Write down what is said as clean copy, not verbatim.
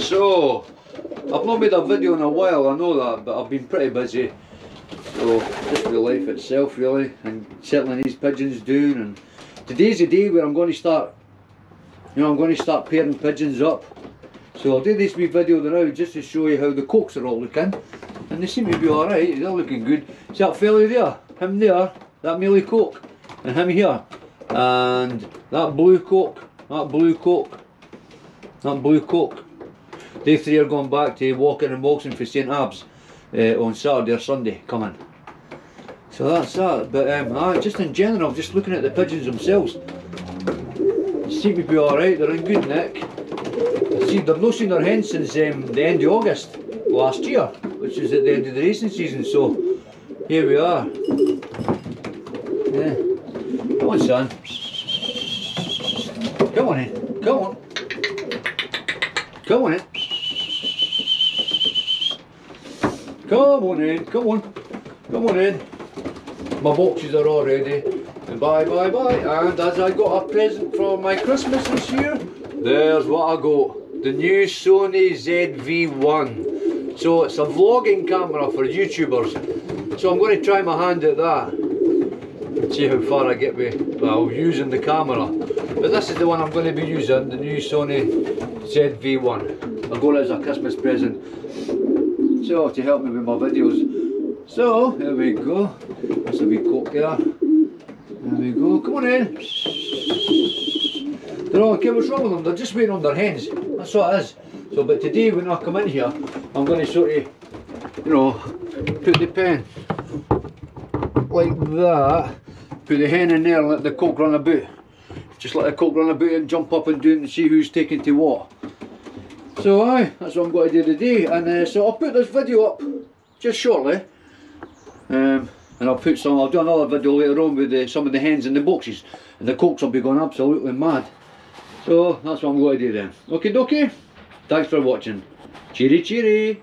So, I've not made a video in a while, I know that, but I've been pretty busy. So, just the life itself really, and settling these pigeons down. And today's the day where I'm going to start, I'm going to start pairing pigeons up. So I'll do this wee video now just to show you how the cokes are all looking. And they seem to be alright, they're looking good. See that fella there, him there, that mealy coke, and him here. And that blue coke, that blue coke, that blue coke. They three are going back to walking and waltzing for St Abbs on Saturday or Sunday coming. So that's that. But just in general, just looking at the pigeons themselves, they seem to be alright, they're in good nick. See, they've not seen their hens since the end of August last year, which is at the end of the racing season, so here we are. Yeah. Come on, son. Come on in. Come on. Come on in. Come on in. Come on. Come on in. My boxes are all ready. And bye, bye, bye. And as I got a present for my Christmas this year, there's what I got. The new Sony ZV-1. So it's a vlogging camera for YouTubers. So I'm going to try my hand at that. See how far I get with, well, using the camera. But this is the one I'm going to be using, the new Sony ZV-1. I got it as a Christmas present. So, to help me with my videos. So, here we go. That's a wee coke there. There we go. Come on in. They're all, okay, what's wrong with them? They're just waiting on their hens. That's what it is. So, but today when I come in here, I'm going to sort of, put the pen like that, put the hen in there and let the coke run about. Just let the coke run about and jump up and down and see who's taking to what. So aye, that's what I'm going to do today. And so I'll put this video up just shortly. And I'll do another video later on with some of the hens in the boxes. And the cokes will be going absolutely mad. So that's what I'm going to do then. Okie dokie. Thanks for watching. Cheery cheery.